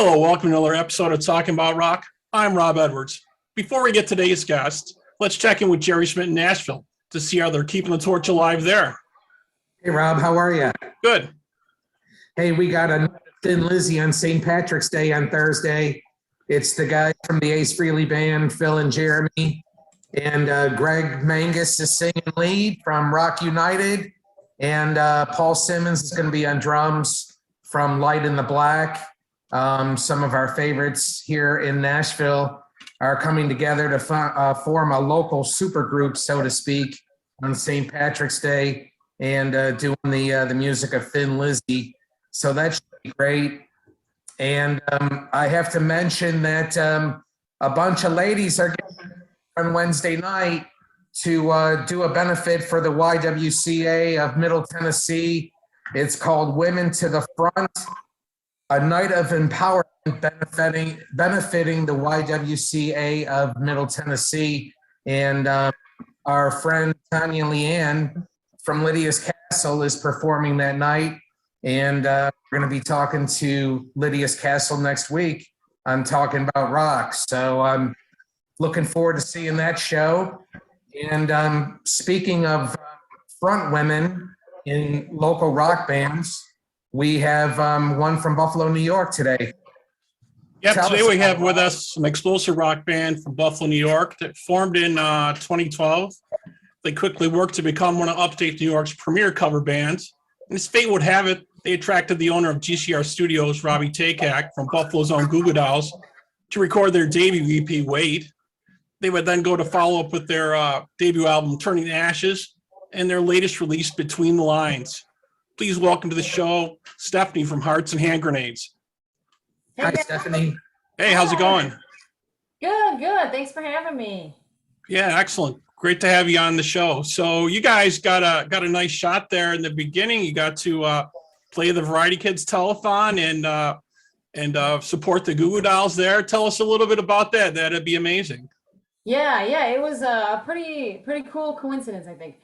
Hello, welcome to another episode of Talking About Rock. I'm Rob Edwards. Before we get today's guest, let's check in with Gerry Schmidt in Nashville to see how they're keeping the torch alive there. Hey, Rob, how are you? Good. Hey, we got a Thin Lizzy on St. Patrick's Day on Thursday. It's the guys from the Ace Frehley Band, Phil and Jeremy, and Greg Mangus is singing lead from Rock United, and Paul Simmons is going to be on drums from Light in the Black. Some of our favorites here in Nashville are coming together to form a local supergroup, so to speak, on St. Patrick's Day and doing the music of Thin Lizzy. So that should be great. And I have to mention that a bunch of ladies are getting on Wednesday night to do a benefit for the YWCA of Middle Tennessee. It's called Women to the Front, a night of empowerment benefiting the YWCA of Middle Tennessee. And our friend Tanya Leanne from Lydia's Castle is performing that night. And we're going to be talking to Lydia's Castle next week on Talking About Rock. So I'm looking forward to seeing that show. And speaking of front women in local rock bands, we have one from Buffalo, New York today. Yep, today we have with us an explosive rock band from Buffalo, New York that formed in 2012. They quickly worked to become one of upstate New York's premier cover bands. And as fate would have it, they attracted the owner of GCR Studios, Robby Takac, from Buffalo's own Goo Goo Dolls, to record their debut EP, Wait. They would then go to follow up with their debut album, Turning to Ashes, and their latest release, Between the Lines. Please welcome to the show, Stephanie from Hearts and Hand Grenades. Hi, Stephanie. Hey, how's it going? Good. Thanks for having me. Yeah, excellent. Great to have you on the show. So you guys got a nice shot there in the beginning. You got to play the Variety Kids telethon and support the Goo Goo Dolls there. Tell us a little bit about that. That'd be amazing. Yeah, it was a pretty cool coincidence, I think.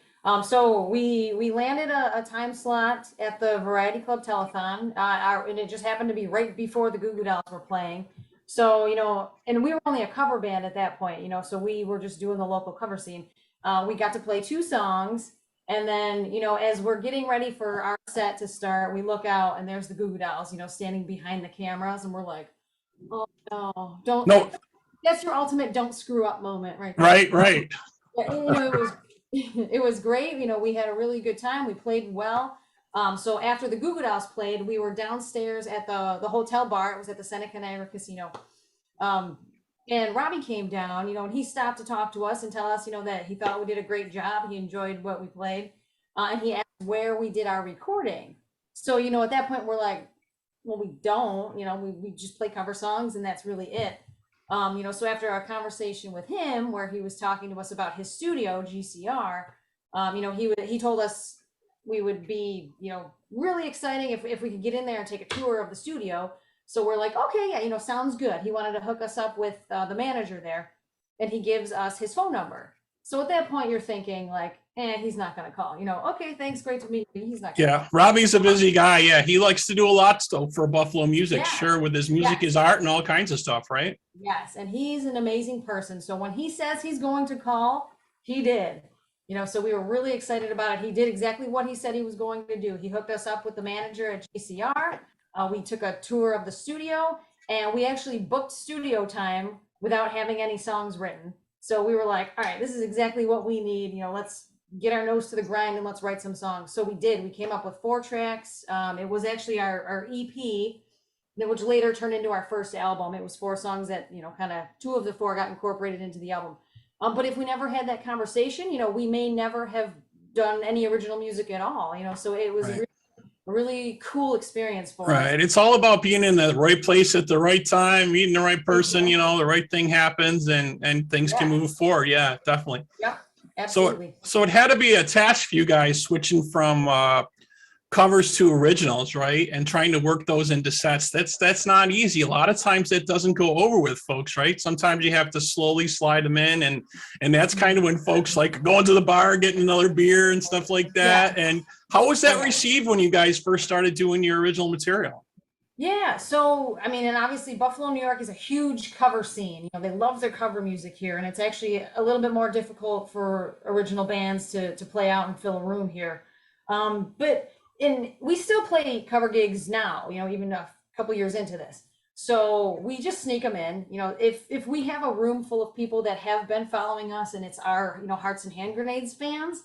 So we landed a time slot at the Variety Club telethon, and it just happened to be right before the Goo Goo Dolls were playing. So, and we were only a cover band at that point, so we were just doing the local cover scene. We got to play 2 songs, and then, as we're getting ready for our set to start, we look out and there's the Goo Goo Dolls, standing behind the cameras, and we're like, oh no, don't. No. That's your ultimate don't screw up moment, right there. Right. It was great. We had a really good time. We played well. So after the Goo Goo Dolls played, we were downstairs at the hotel bar. It was at the Seneca Niagara Casino. And Robby came down, and he stopped to talk to us and tell us, that he thought we did a great job. He enjoyed what we played. And he asked where we did our recording. So, at that point we're like, well, we don't, we just play cover songs and that's really it. So after our conversation with him, where he was talking to us about his studio, GCR, he told us we would be, really exciting if we could get in there and take a tour of the studio. So we're like, okay, yeah, sounds good. He wanted to hook us up with the manager there, and he gives us his phone number. So at that point, you're thinking like, he's not going to call. Okay, thanks, great to meet you. He's not. Yeah, Robby's a busy guy. Yeah, he likes to do a lot still for Buffalo music. Yes. Sure, with his music, his art, and all kinds of stuff, right? Yes, and he's an amazing person. So when he says he's going to call, he did. So we were really excited about it. He did exactly what he said he was going to do. He hooked us up with the manager at GCR. We took a tour of the studio, and we actually booked studio time without having any songs written. So we were like, all right, this is exactly what we need. Let's get our nose to the grind and let's write some songs. So we did. We came up with 4 tracks. It was actually our EP, which later turned into our first album. It was 4 songs that, kind of 2 of the 4 got incorporated into the album. But if we never had that conversation, we may never have done any original music at all, so it was a really cool experience for us. Right. It's all about being in the right place at the right time, meeting the right person, the right thing happens and things can move forward. Yeah, definitely. Yep, absolutely. So it had to be a task for you guys switching from covers to originals, right? And trying to work those into sets. That's not easy. A lot of times that doesn't go over with folks, right? Sometimes you have to slowly slide them in, and that's kind of when folks like going to the bar, getting another beer and stuff like that. Yeah. And how was that received when you guys first started doing your original material? Yeah, so I mean, and obviously Buffalo, New York is a huge cover scene. You know, they love their cover music here, and it's actually a little bit more difficult for original bands to play out and fill a room here. But in we still play cover gigs now, you know, even a couple years into this. So we just sneak them in. You know, if we have a room full of people that have been following us and it's our, you know, Hearts and Hand Grenades fans,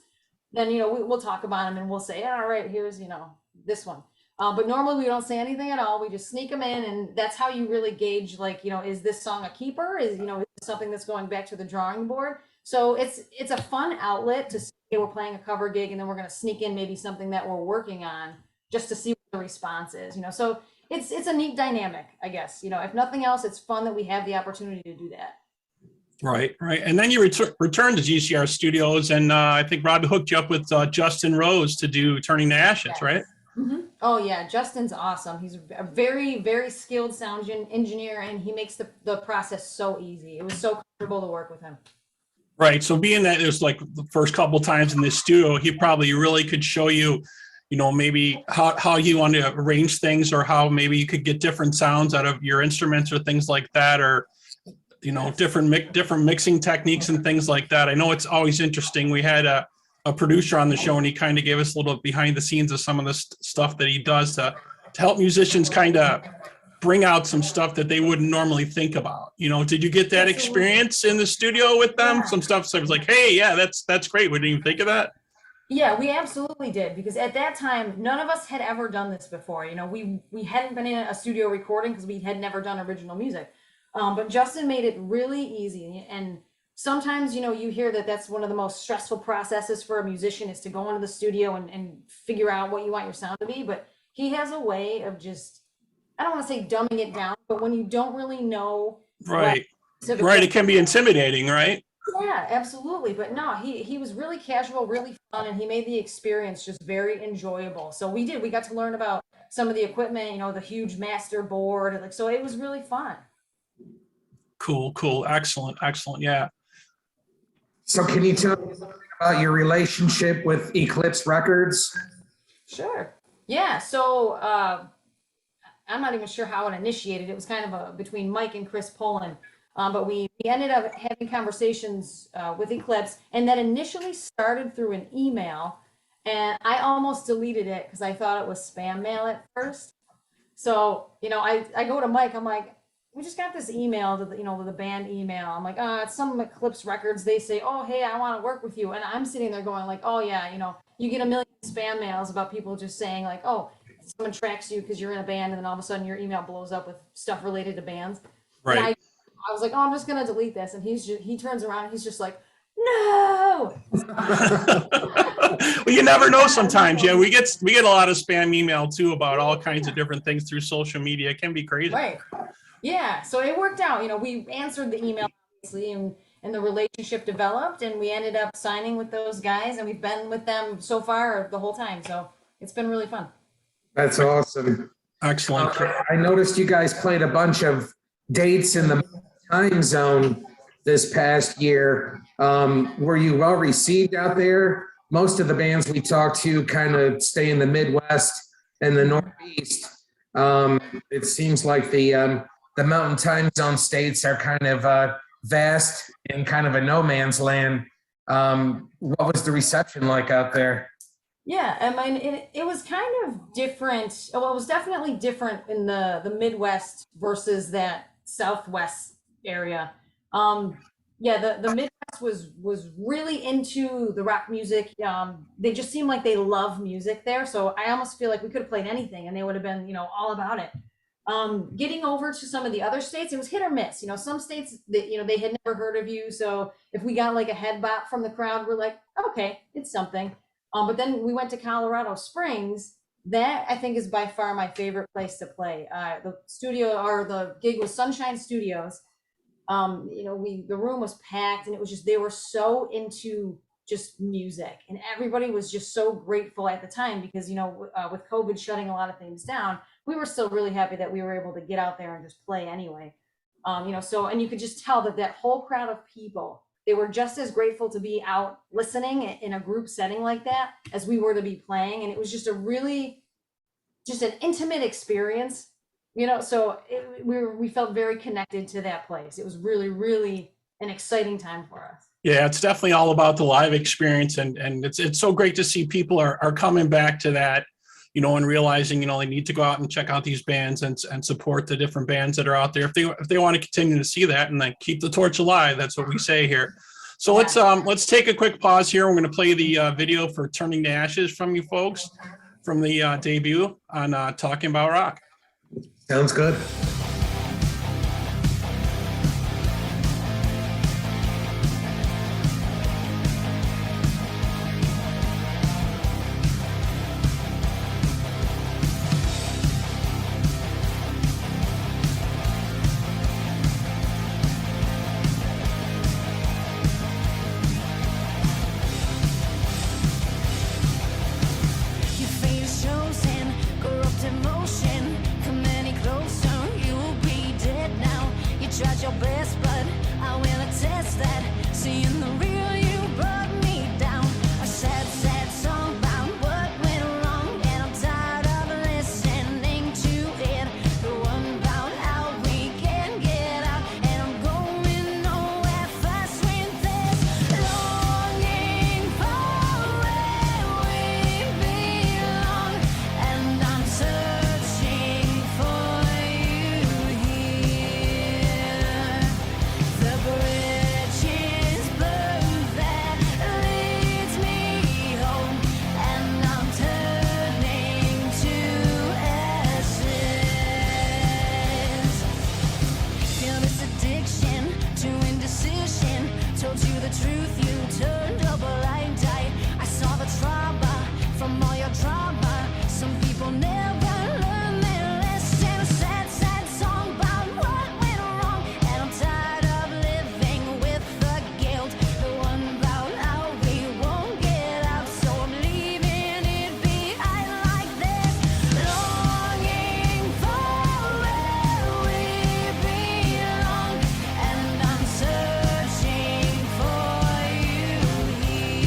then you know we'll talk about them and we'll say, all right, here's, you know, this one. But normally we don't say anything at all. We just sneak them in, and that's how you really gauge, like, you know, is this song a keeper? Is, you know, is it something that's going back to the drawing board? So it's a fun outlet to say we're playing a cover gig, and then we're going to sneak in maybe something that we're working on just to see what the response is. You know, so it's a neat dynamic, I guess. You know, if nothing else, it's fun that we have the opportunity to do that. Right, right. And then you returned to GCR Studios, and I think Robbie hooked you up with Justin Rose to do Turning to Ashes, Yes. right? Oh yeah, Justin's awesome. He's a very, very skilled sound engineer, and he makes the process so easy. It was so comfortable to work with him. Right. So being that it was like the first couple times in this studio, he probably really could show you, you know, maybe how you want to arrange things, or how maybe you could get different sounds out of your instruments or things like that, or, you know, different mixing techniques and things like that. I know it's always interesting. We had a producer on the show, and he kind of gave us a little behind the scenes of some of the stuff that he does to help musicians kind of bring out some stuff that they wouldn't normally think about. You know, did you get that Absolutely. experience in the studio with them? Yeah. Some stuff, so I was like, hey, yeah, that's great. We didn't even think of that. Yeah, we absolutely did, because at that time none of us had ever done this before. You know, we hadn't been in a studio recording because we had never done original music. But Justin made it really easy, and sometimes, you know, you hear that that's one of the most stressful processes for a musician, is to go into the studio and figure out what you want your sound to be. But he has a way of just, I don't want to say dumbing it down, but when you don't really know what Right. specific, Right. It can be intimidating, right? yeah, absolutely. But no, he was really casual, really fun, and he made the experience just very enjoyable. So we got to learn about some of the equipment, you know, the huge master board, and like, so it was really fun. Cool, cool. Excellent, excellent. Yeah. So can you tell me something about your relationship with Eclipse Records? Sure. Yeah. So I'm not even sure how it initiated. It was kind of between Mike and Chris Poland. But we ended up having conversations with Eclipse, and that initially started through an email, and I almost deleted it because I thought it was spam mail at first. So, you know, I go to Mike, I'm like, we just got this email to the, you know, the band email. I'm like, it's some Eclipse Records. They say, oh, hey, I want to work with you. And I'm sitting there going like, oh yeah, you know, you get a million spam mails about people just saying like, oh, someone tracks you because you're in a band, and then all of a sudden your email blows up with stuff related to bands. And Right. I was like, oh, I'm just gonna delete this. And he turns around and he's just like, no. Well, you never know sometimes. Yeah, we get a lot of spam email too about all kinds of different things through social media. It can be crazy. Right. Yeah. So it worked out. You know, we answered the email obviously, and the relationship developed, and we ended up signing with those guys, and we've been with them so far the whole time. So it's been really fun. That's awesome. Excellent. I noticed you guys played a bunch of dates in the time zone this past year. Were you well received out there? Most of the bands we talk to kind of stay in the Midwest and the Northeast. It seems like the mountain time zone states are kind of vast and kind of a no man's land. What was the reception like out there? Yeah, I mean, it was kind of different. Well, it was definitely different in the Midwest versus that Southwest area. Yeah, the Midwest was really into the rock music. They just seemed like they love music there. So I almost feel like we could have played anything and they would have been, you know, all about it. Getting over to some of the other states, it was hit or miss. You know, some states that, you know, they had never heard of you. So if we got like a head bop from the crowd, we're like, okay, it's something. But then we went to Colorado Springs. That I think is by far my favorite place to play. The studio, or the gig, was Sunshine Studios. You know, the room was packed, and it was just, they were so into just music, and everybody was just so grateful at the time because, you know, with COVID shutting a lot of things down, we were still really happy that we were able to get out there and just play anyway. You know, so, and you could just tell that that whole crowd of people, they were just as grateful to be out listening in a group setting like that as we were to be playing. And it was just just an intimate experience. You know, so we felt very connected to that place. It was really, really an exciting time for us. Yeah, it's definitely all about the live experience, and it's so great to see people are coming back to that, you know, and realizing, you know, they need to go out and check out these bands and support the different bands that are out there if they want to continue to see that and like keep the torch alive. That's what we say here. So let's take a quick pause here. We're going to play the video for Turning to Ashes from you folks from the debut on Talking About Rock. Sounds good. Your best, but I will attest that seeing the real you brought me down. A sad, sad song about what went wrong, and I'm tired of listening to it. The one about how we can get out, and I'm going nowhere fast with this longing for where we belong, and I'm searching for you here. The bridge is burned that leads me home, and I'm turning to ashes. Feel this addiction to indecision. Told you the truth, you turned a blind eye. I saw the trauma from all your drama. Some people never learn their lesson. A sad, sad song about what went wrong, and I'm tired of living with the guilt. The one about how we won't get out, so I'm leaving it behind like this. Longing for where we belong, and I'm searching for you here.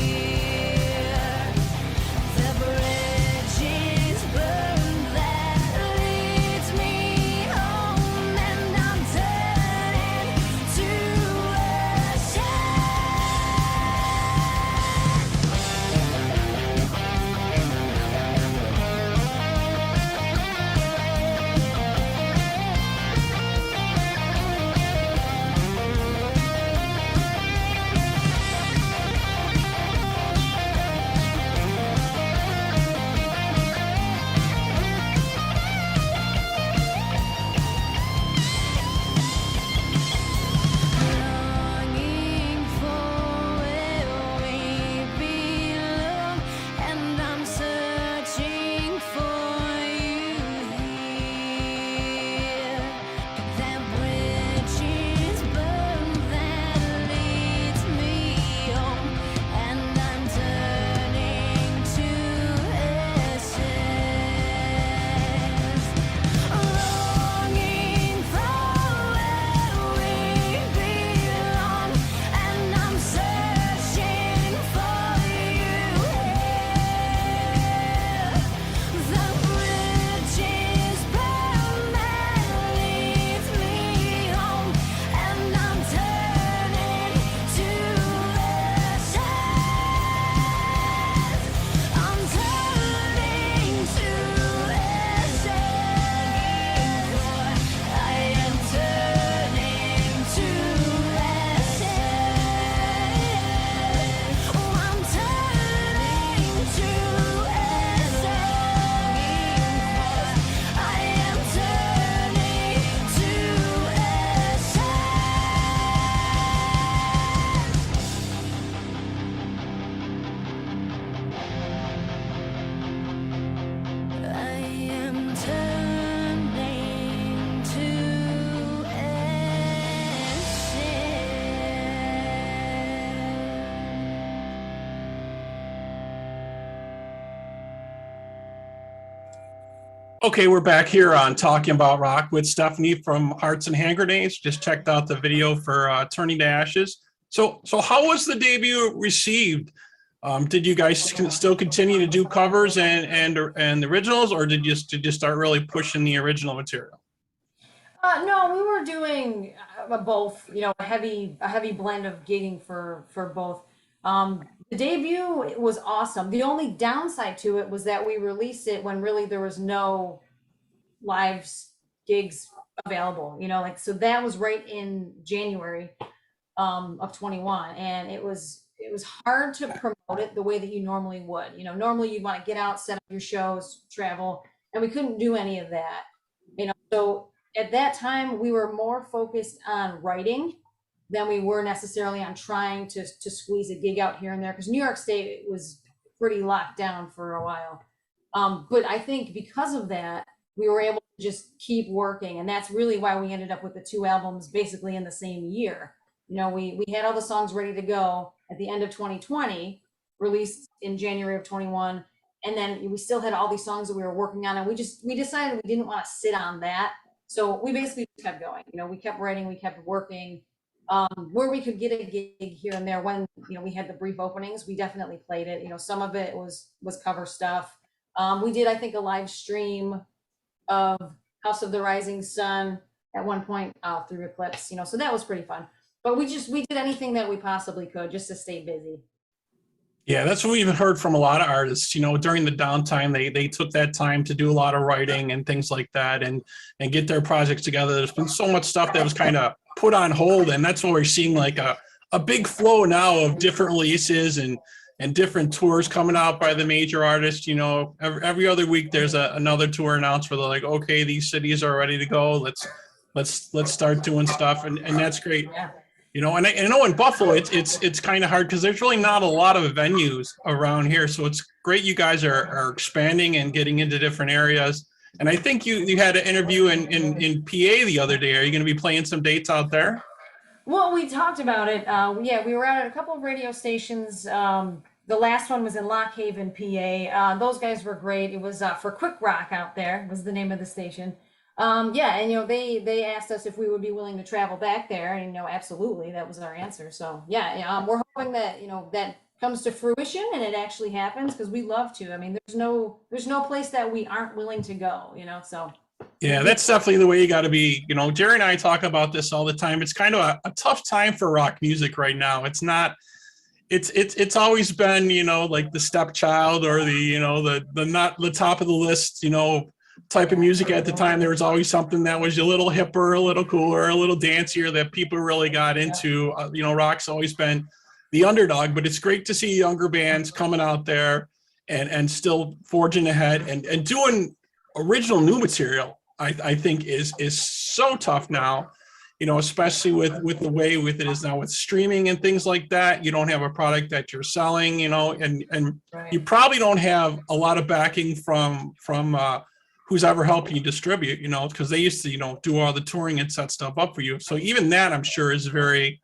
The bridge is burned that leads me home, and I'm turning to ashes. Longing for where we belong, and I'm searching for you here. That bridge is burned that leads me home, and I'm turning to ashes. Longing for where we belong, and I'm searching for you here. The bridge is burned that leads me home, and I'm turning to ashes. I'm turning to ashes. I am turning to ashes. Oh, I'm turning to ashes. I am turning to ashes. I am turning to ashes. Okay, we're back here on Talking About Rock with Stephanie from Hearts and Hand Grenades. Just checked out the video for Turning to Ashes. So how was the debut received? Did you guys still continue to do covers and originals, or did you start really pushing the original material? No, we were doing both, a heavy blend of gigging for both. The debut was awesome. The only downside to it was that we released it when really there was no live gigs available, so that was right in January of 21, and it was hard to promote it the way that you normally would. Normally you'd want to get out, set up your shows, travel, and we couldn't do any of that. So at that time we were more focused on writing than we were necessarily on trying to squeeze a gig out here and there, because New York State was pretty locked down for a while. But I think because of that, we were able to just keep working, and that's really why we ended up with the 2 albums basically in the same year. We had all the songs ready to go at the end of 2020, released in January of 21, and then we still had all these songs that we were working on, and we decided we didn't want to sit on that, so we basically just kept going. We kept writing, we kept working. Where we could get a gig here and there when we had the brief openings, we definitely played it. Some of it was cover stuff. We did, I think, a live stream of House of the Rising Sun at one point through Eclipse, so that was pretty fun. But we did anything that we possibly could just to stay busy. Yeah, that's what we've heard from a lot of artists. During the downtime, they took that time to do a lot of writing and things like that, and get their projects together. There's been so much stuff that was kind of put on hold, and that's what we're seeing, like a big flow now of different releases and different tours coming out by the major artists. Every other week there's another tour announced where they're like, okay, these cities are ready to go. Let's start doing stuff, and that's great. Yeah. And I know in Buffalo, it's kind of hard because there's really not a lot of venues around here. So it's great you guys are expanding and getting into different areas. And I think you had an interview in PA the other day. Are you going to be playing some dates out there? Well, we talked about it. Yeah, we were out at a couple of radio stations. The last one was in Lock Haven, PA. Those guys were great. It was for Quick Rock out there was the name of the station. Yeah, and they asked us if we would be willing to travel back there, and absolutely, that was our answer. So yeah, we're hoping that that comes to fruition and it actually happens, because we love to. I mean, there's no place that we aren't willing to go. So. Yeah, that's definitely the way you got to be. Gerry and I talk about this all the time. It's kind of a tough time for rock music right now. It's not. It's always been like the stepchild or the not the top of the list type of music at the time. There was always something that was a little hipper, a little cooler, a little dancier that people really got into. Rock's always been the underdog, but it's great to see younger bands coming out there and still forging ahead and doing original new material. I think is so tough now, especially with the way with it is now with streaming and things like that. You don't have a product that you're selling, and Right. You probably don't have a lot of backing from who's ever helping you distribute, because they used to, do all the touring and set stuff up for you. So even that, I'm sure, is very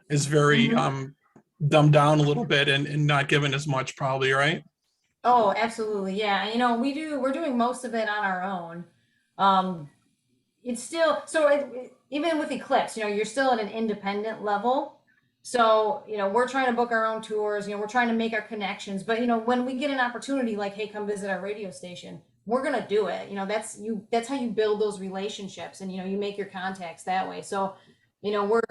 dumbed down a little bit and not given as much, probably, right? Oh, absolutely. Yeah. We're doing most of it on our own. It's still, even with Eclipse, you're still at an independent level. So, we're trying to book our own tours, we're trying to make our connections, but when we get an opportunity like, hey, come visit our radio station, we're going to do it. That's how you build those relationships, and, you make your contacts that way. So,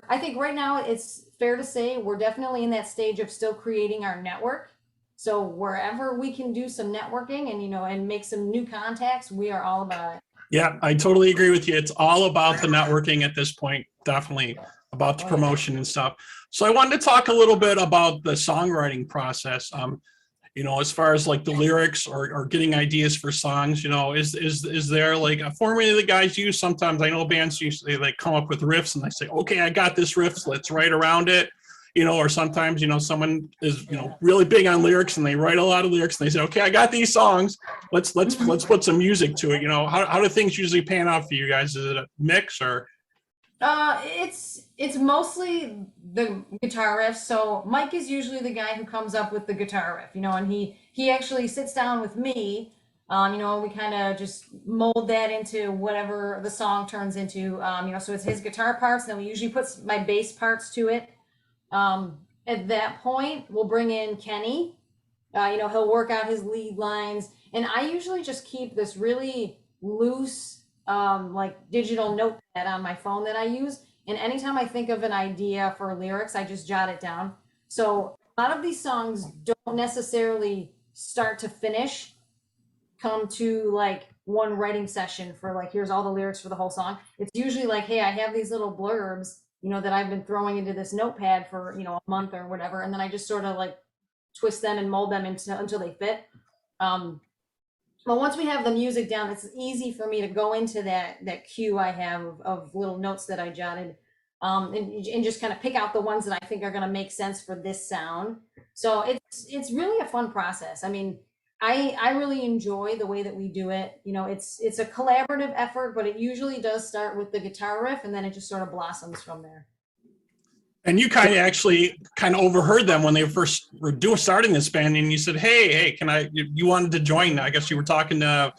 I think right now it's fair to say we're definitely in that stage of still creating our network. So wherever we can do some networking and, and make some new contacts, we are all about it. Yeah, I totally agree with you. It's all about the networking at this point, definitely about the promotion and stuff. So I wanted to talk a little bit about the songwriting process. As far as like the lyrics or getting ideas for songs, is there like a formula that guys use? Sometimes I know bands usually like come up with riffs and they say, okay, I got this riff, let's write around it. Or sometimes, someone is, really big on lyrics and they write a lot of lyrics and they say, okay, I got these songs. Let's put some music to it. How do things usually pan out for you guys? Is it a mix or? It's mostly the guitar riff. So Mike is usually the guy who comes up with the guitar riff, and he actually sits down with me. We kind of just mold that into whatever the song turns into. So it's his guitar parts, and then we usually put my bass parts to it. At that point, we'll bring in Kenny. He'll work out his lead lines, and I usually just keep this really loose like digital notepad on my phone that I use. And anytime I think of an idea for lyrics, I just jot it down. So a lot of these songs don't necessarily start to finish come to like one writing session for like, here's all the lyrics for the whole song. It's usually like, hey, I have these little blurbs, you know, that I've been throwing into this notepad for, you know, a month or whatever. And then I just sort of like twist them and mold them until they fit. But once we have the music down, it's easy for me to go into that queue I have of little notes that I jotted, and just kind of pick out the ones that I think are going to make sense for this sound. So it's really a fun process. I mean, I really enjoy the way that we do it. You know, it's a collaborative effort, but it usually does start with the guitar riff, and then it just sort of blossoms from there. And you actually overheard them when they first were starting this band, and you said, "Hey, can you wanted to join?" I guess you were talking to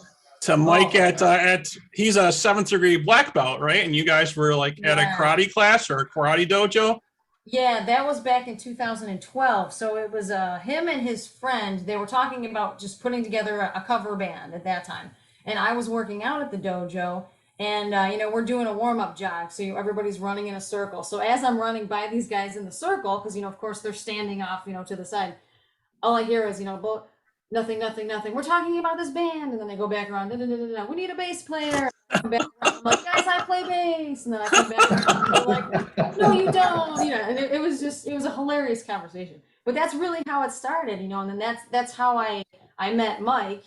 Mike at he's a 7th degree black belt, right? And you guys were like at a karate class or a karate dojo. Yeah, that was back in 2012. So it was him and his friend. They were talking about just putting together a cover band at that time, and I was working out at the dojo. And, you know, we're doing a warm-up jog. So everybody's running in a circle. So as I'm running by these guys in the circle, because, you know, of course, they're standing off, you know, to the side. All I hear is, you know, nothing. We're talking about this band. And then they go back around. We need a bass player. I'm like, guys, I play bass. And then I come back around. And they're like, no, you don't. You know, and it was a hilarious conversation. But that's really how it started, you know. And then that's how I met Mike.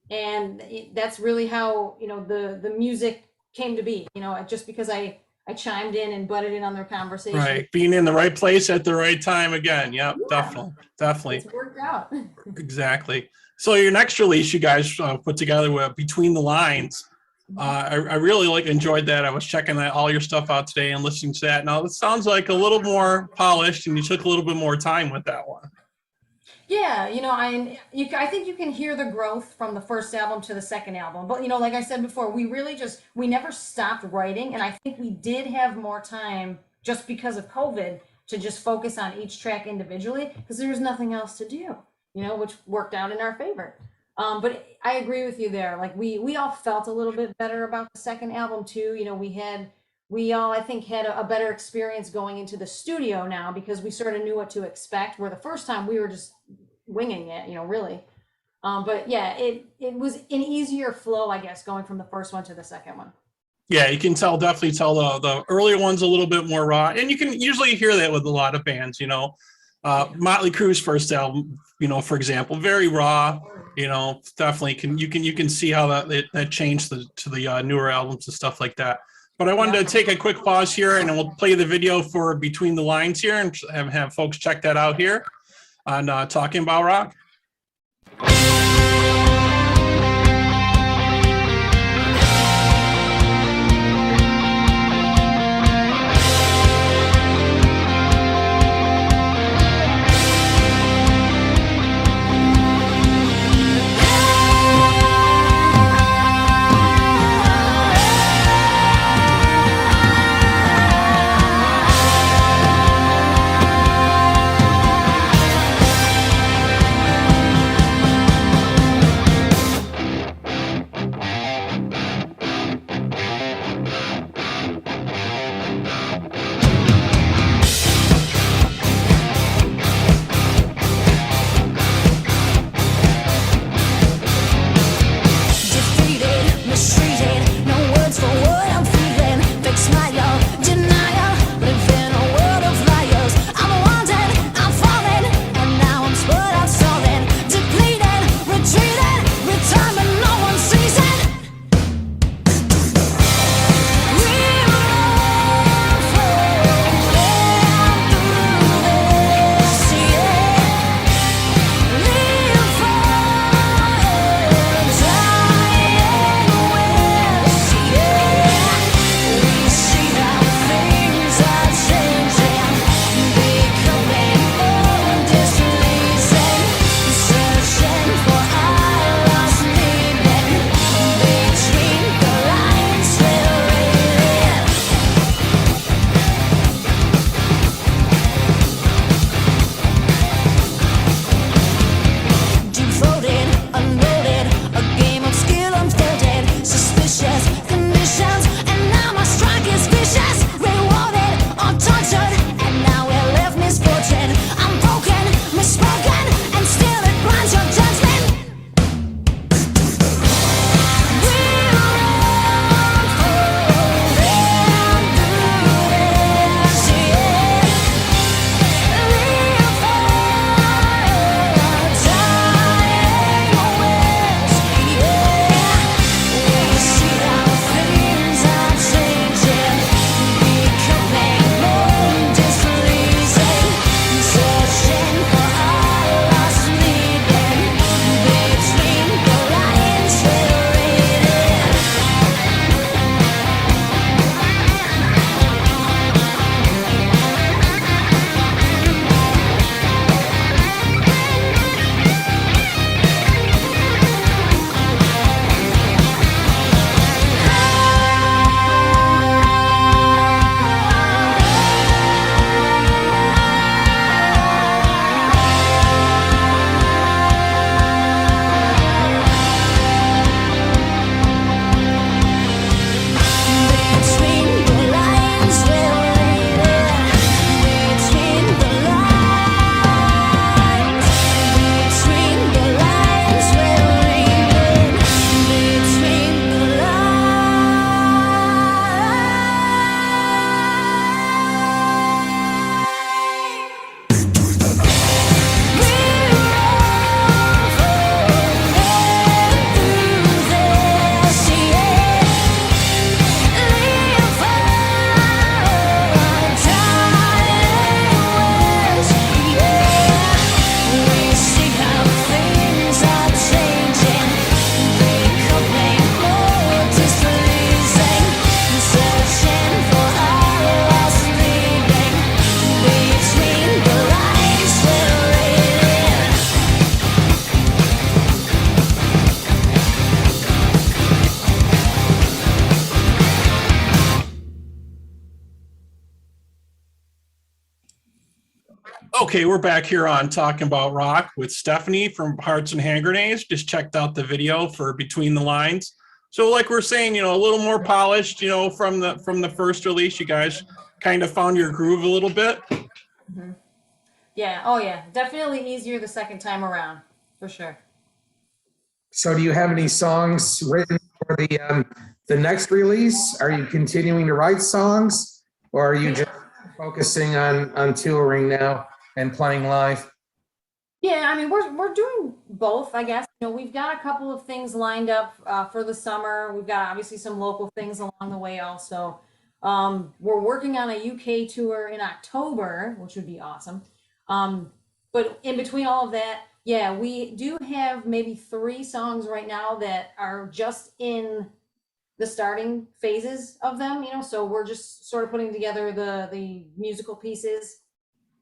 And that's really how, you know, the music came to be, you know, just because I chimed in and butted in on their conversation. Right, being in the right place at the right time again. Yep, yeah, definitely. It's worked out. Exactly. So your next release, you guys put together with Between the Lines. I really enjoyed that. I was checking all your stuff out today and listening to that. Now it sounds like a little more polished, and you took a little bit more time with that one. Yeah, you know, I think you can hear the growth from the first album to the second album. But, you know, like I said before, we never stopped writing. And I think we did have more time just because of COVID to just focus on each track individually because there was nothing else to do, you know, which worked out in our favor. But I agree with you there. Like we all felt a little bit better about the second album too. You know, we all, I think, had a better experience going into the studio now because we sort of knew what to expect, where the first time we were just winging it, you know, really. But yeah, it was an easier flow, I guess, going from the first one to the second one. Yeah, you can definitely tell the earlier one's a little bit more raw. And you can usually hear that with a lot of bands, you know. Motley Crue's first album, you know, for example, very raw, you know, definitely you can see how that changed to the newer albums and stuff like that. But I wanted to take a quick pause here, and then we'll play the video for Between the Lines here and have folks check that out here on Talking About Rock. Okay, we're back here on Talking About Rock with Stephanie from Hearts and Hand Grenades. Just checked out the video for Between the Lines. So like we're saying, a little more polished, from the first release. You guys kind of found your groove a little bit. Mm-hmm. Yeah. Oh yeah. Definitely easier the second time around, for sure. So do you have any songs written for the next release? Are you continuing to write songs, or are you just focusing on touring now and playing live? Yeah, I mean, we're doing both, I guess. We've got a couple of things lined up for the summer. We've got obviously some local things along the way also. We're working on a UK tour in October, which would be awesome. But in between all of that, yeah, we do have maybe 3 songs right now that are just in the starting phases of them, so we're just sort of putting together the musical pieces.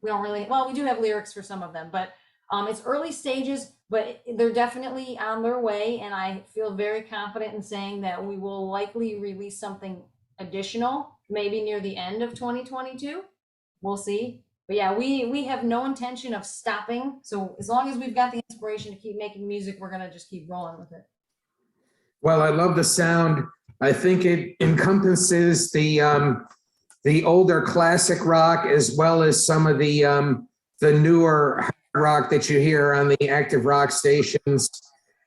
We don't really, well, we do have lyrics for some of them, but it's early stages, but they're definitely on their way. And I feel very confident in saying that we will likely release something additional, maybe near the end of 2022. We'll see. But yeah, we have no intention of stopping. So as long as we've got the inspiration to keep making music, we're going to just keep rolling with it. Well, I love the sound. I think it encompasses the older classic rock as well as some of the newer hard rock that you hear on the active rock stations.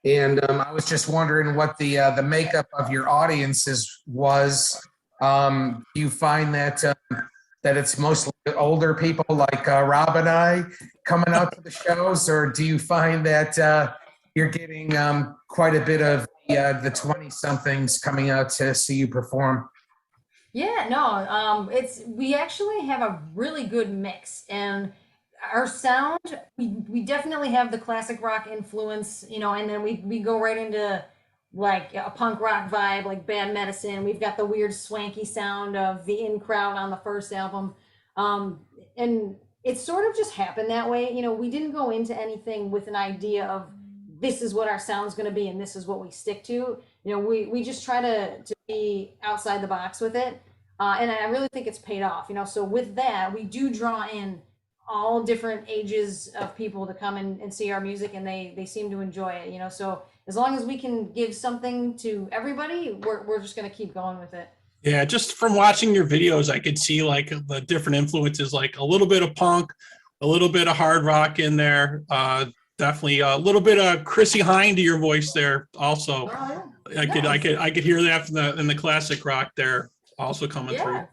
And I was just wondering what the makeup of your audiences was. Do you find that it's mostly older people like Rob and I coming out to the shows, or do you find that you're getting quite a bit of the 20-somethings coming out to see you perform? Yeah, no, we actually have a really good mix, and our sound, we definitely have the classic rock influence, and then we go right into like a punk rock vibe, like Bad Medicine. We've got the weird swanky sound of the In Crowd on the first album. And it sort of just happened that way. We didn't go into anything with an idea of this is what our sound's going to be and this is what we stick to. We just try to be outside the box with it. And I really think it's paid off, so with that, we do draw in all different ages of people to come and see our music, and they seem to enjoy it, so as long as we can give something to everybody, we're just going to keep going with it. Yeah, just from watching your videos, I could see like the different influences, like a little bit of punk, a little bit of hard rock in there. Definitely a little bit of Chrissie Hynde to your voice there also. Oh, yeah. I could hear that in the classic rock there also coming through.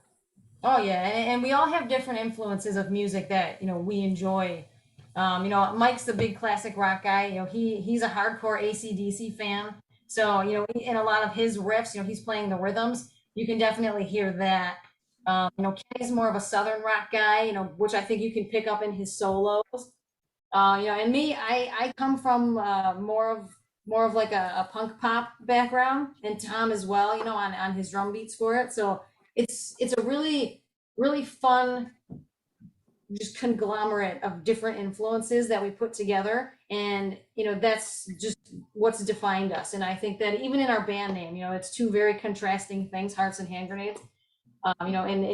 Oh yeah, and we all have different influences of music that we enjoy. Mike's the big classic rock guy. He's a hardcore AC/DC fan. So in a lot of his riffs, he's playing the rhythms. You can definitely hear that. Kenny's more of a southern rock guy. Which I think you can pick up in his solos. And me, I come from more of like a punk pop background, and Tom as well. On his drum beats for it. So it's a really, really fun just conglomerate of different influences that we put together, and that's just what's defined us. And I think that even in our band name, it's 2 very contrasting things, Hearts and Hand Grenades. And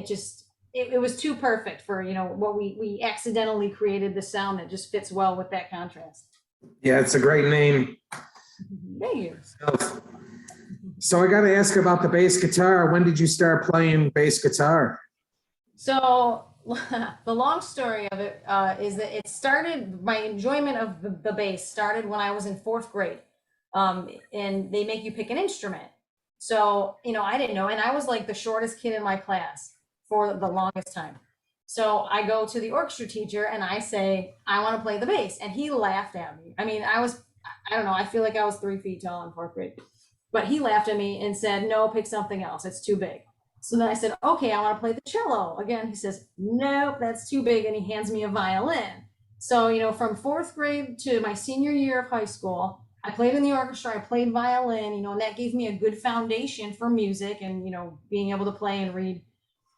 it was too perfect for what we accidentally created, the sound that just fits well with that contrast. Yeah, it's a great name. Thank you. So I got to ask about the bass guitar. When did you start playing bass guitar? So the long story of it is that it started, my enjoyment of the bass started when I was in 4th grade. And they make you pick an instrument. So, I didn't know. And I was like the shortest kid in my class for the longest time. So I go to the orchestra teacher and I say, I want to play the bass. And he laughed at me. I mean, I don't know. I feel like I was 3 feet tall in 4th grade. But he laughed at me and said, no, pick something else. It's too big. So then I said, okay, I want to play the cello. Again, he says, nope, that's too big. And he hands me a violin. So, from 4th grade to my senior year of high school, I played in the orchestra, I played violin, and that gave me a good foundation for music and, being able to play and read.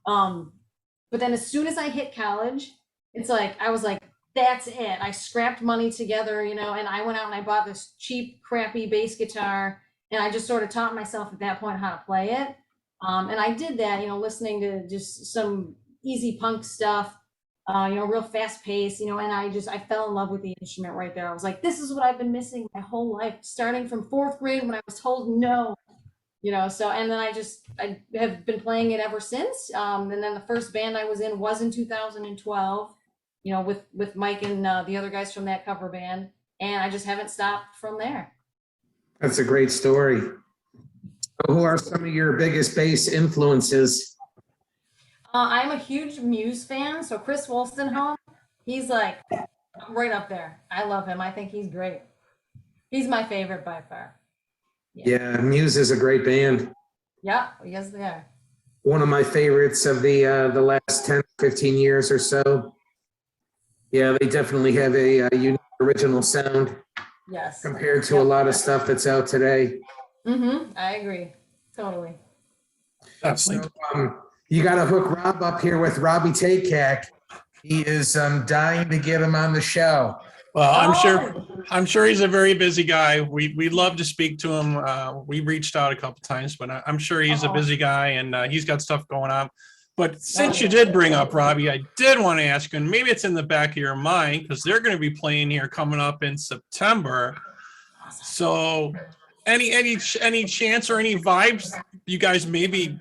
But then as soon as I hit college, it's like, I was like, that's it. I scrapped money together, and I went out and I bought this cheap, crappy bass guitar. And I just sort of taught myself at that point how to play it. And I did that, listening to just some easy punk stuff. Real fast pace, and I fell in love with the instrument right there. I was like, this is what I've been missing my whole life, starting from fourth grade when I was told no, so, and then I have been playing it ever since. And then the first band I was in 2012, with Mike and the other guys from that cover band. And I just haven't stopped from there. That's a great story. So who are some of your biggest bass influences? I'm a huge Muse fan. So Chris Wolstenholme, he's like right up there. I love him. I think he's great. He's my favorite by far. Yeah, Muse is a great band. Yeah, yes, they are. One of my favorites of the last 10, 15 years or so. Yeah, they definitely have a unique original sound. Yes. Compared to a lot of stuff that's out today. I agree. Totally. Absolutely. So, you got to hook Rob up here with Robby Takac. He is dying to get him on the show. Well, I'm sure he's a very busy guy. We'd love to speak to him. We reached out a couple times, but I'm sure he's a busy guy and he's got stuff going on. But since you did bring up Robby, I did want to ask you, and maybe it's in the back of your mind, because they're going to be playing here coming up in September. So any chance or any vibes you guys maybe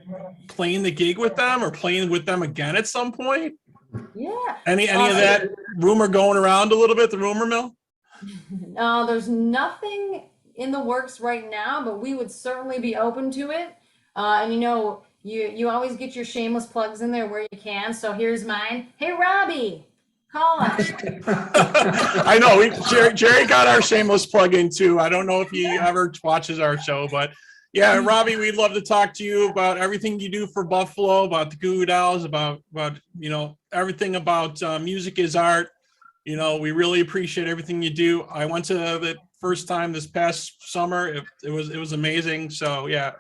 playing the gig with them or playing with them again at some point? Yeah. Any of that rumor going around a little bit, the rumor mill? No, there's nothing in the works right now, but we would certainly be open to it. And you always get your shameless plugs in there where you can. So here's mine. Hey, Robby, call us. I know. Gerry got our shameless plug in too. I don't know if he ever watches our show, but yeah, Robby, we'd love to talk to you about everything you do for Buffalo, about the Goo Goo Dolls, about everything about music is art. We really appreciate everything you do. I went to the first time this past summer. It was amazing. So yeah,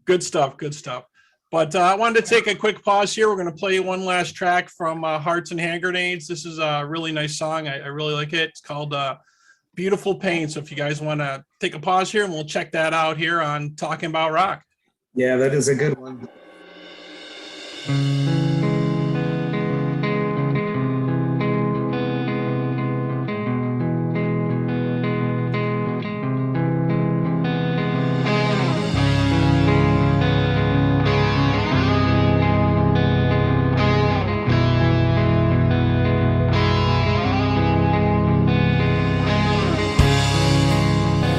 good stuff. But I wanted to take a quick pause here. We're going to play one last track from Hearts and Hand Grenades. This is a really nice song. I really like it. It's called Beautiful Pain. So if you guys want to take a pause here, and we'll check that out here on Talking About Rock. Yeah, that is a good one.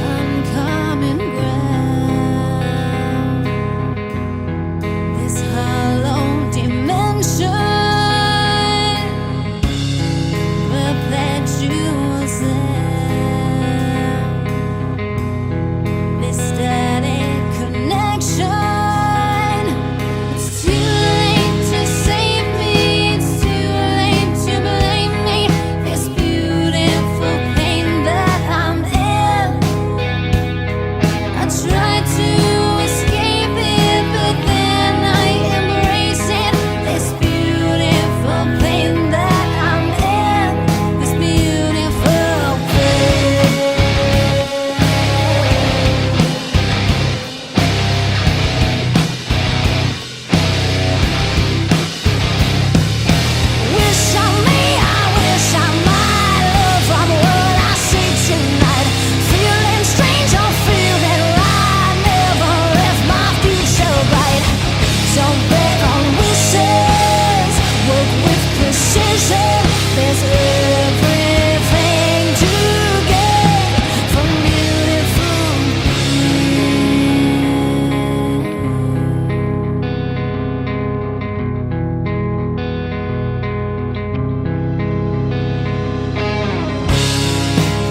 Uncommon ground, this hollow dimension, perpetual sound, this static connection. It's too late to save me, it's too late to blame me. This beautiful pain that I'm in, I try to escape it, but then I embrace it. This beautiful pain that I'm in, this beautiful pain. Wish on me, I wish I might love from what I see tonight. Feeling strange or feeling right, never left my future bright. Don't bet on wishes, work with precision. There's everything to get from beautiful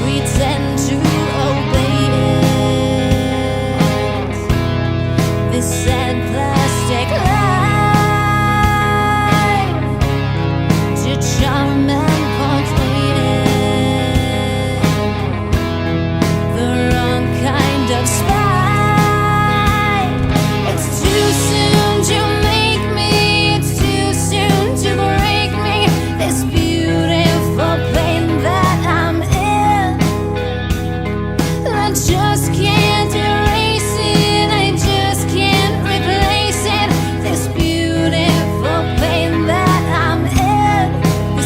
pretend to obey it. This sad plastic life to charm and portray it. The wrong kind of spite. It's too soon to make me, it's too soon to break me. This beautiful pain that I'm in, I just can't erase it, I just can't replace it. This beautiful pain that I'm in, this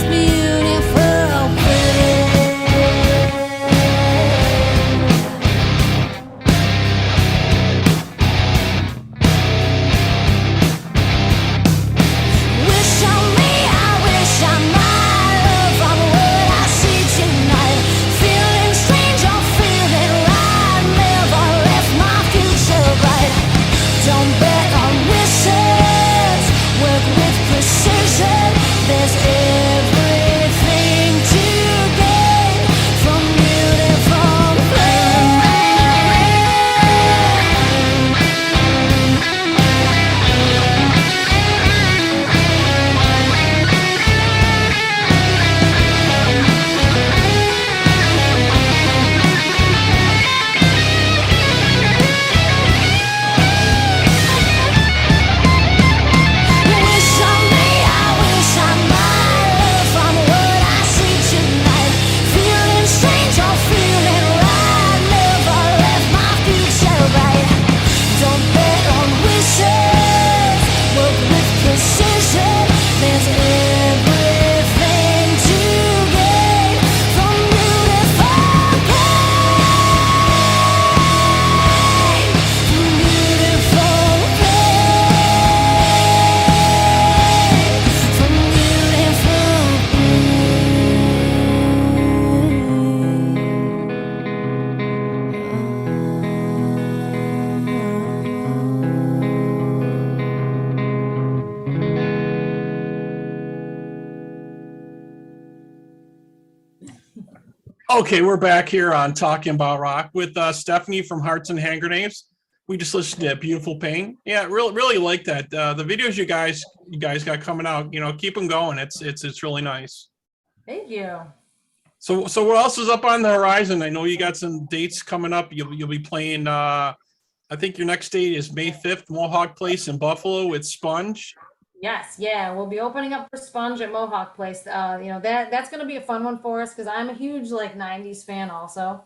Okay, we're back here on Talking About Rock with Stephanie from Hearts and Hand Grenades. We just listened to Beautiful Pain. Yeah, really like that. The videos you guys got coming out, keep them going. It's really nice. Thank you. So what else is up on the horizon? I know you got some dates coming up. You'll be playing. I think your next date is May 5th, Mohawk Place in Buffalo with Sponge. Yes, yeah, we'll be opening up for Sponge at Mohawk Place. That's going to be a fun one for us because I'm a huge 90s fan also.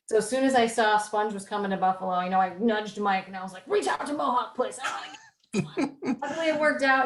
So as soon as I saw Sponge was coming to Buffalo, I nudged Mike and I was like, reach out to Mohawk Place. Luckily it worked out.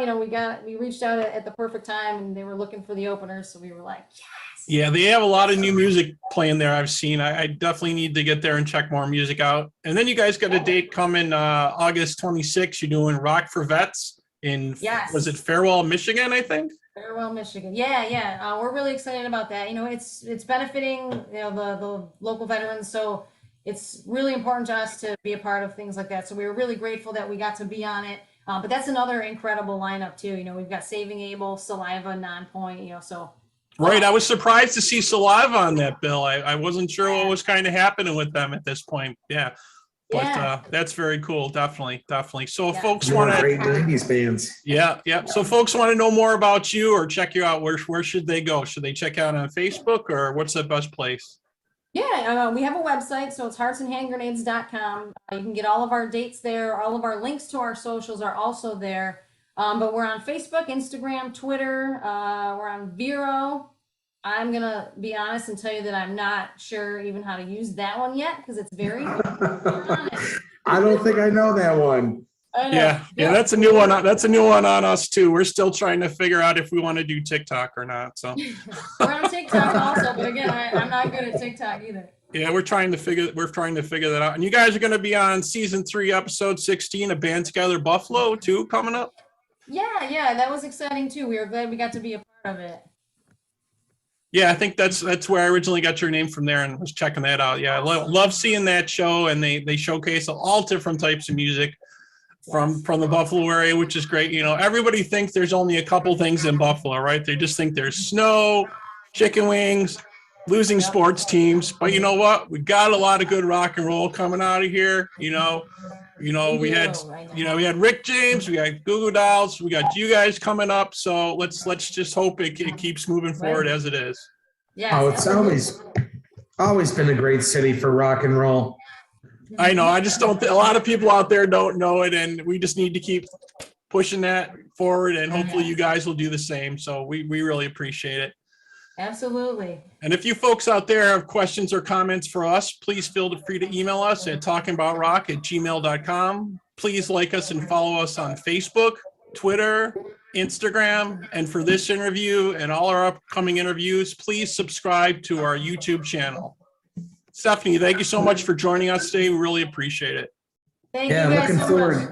We reached out at the perfect time and they were looking for the openers. So we were like, yes. Yeah, they have a lot of new music playing there. I've seen. I definitely need to get there and check more music out. And then you guys got a date coming August 26th. You're doing Rock for Vets. Was it Farewell, Michigan, I think? Farewell, Michigan. Yeah. We're really excited about that. It's benefiting, the local veterans. So it's really important to us to be a part of things like that. So we were really grateful that we got to be on it. But that's another incredible lineup too. We've got Saving Abel, Saliva, Nonpoint, so. Right. I was surprised to see Saliva on that bill. I wasn't sure what was kind of happening with them at this point. Yeah. But that's very cool. Definitely. So if folks want to great 90s bands. Yeah. So folks want to know more about you or check you out. Where should they go? Should they check out on Facebook or what's the best place? Yeah, we have a website, so it's heartsandhandgrenades.com. You can get all of our dates there. All of our links to our socials are also there. But we're on Facebook, Instagram, Twitter. We're on Vero. I'm going to be honest and tell you that I'm not sure even how to use that one yet because it's very honest. I don't think I know that one. Yeah, that's a new one. That's a new one on us too. We're still trying to figure out if we want to do TikTok or not. So we're on TikTok also, but again, I'm not good at TikTok either. Yeah, we're trying to figure that out. And you guys are going to be on season 3, episode 16 of Band Together Buffalo too, coming up. Yeah, that was exciting too. We were glad we got to be a part of it. Yeah, I think that's where I originally got your name from there and was checking that out. Yeah, I love seeing that show, and they showcase all different types of music from the Buffalo area, which is great. Everybody thinks there's only a couple things in Buffalo, right? They just think there's snow, chicken wings, losing sports teams. But you know what? We got a lot of good rock and roll coming out of here. We had Rick James, we got Goo Goo Dolls, we got you guys coming up. So let's just hope it keeps moving forward as it is. Yeah. It's always been a great city for rock and roll. I know. I just don't. A lot of people out there don't know it, and we just need to keep pushing that forward. And hopefully, you guys will do the same. So we really appreciate it. Absolutely. And if you folks out there have questions or comments for us, please feel free to email us at talkingaboutrock@gmail.com. Please like us and follow us on Facebook, Twitter, Instagram. And for this interview and all our upcoming interviews, please subscribe to our YouTube channel. Stephanie, thank you so much for joining us today. We really appreciate it. Thank you guys so much.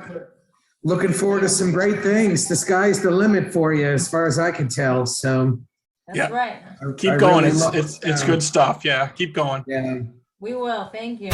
Looking forward to some great things. The sky's the limit for you, as far as I can tell. So that's right. Keep going. It's good stuff. Yeah, keep going. Yeah. We will. Thank you.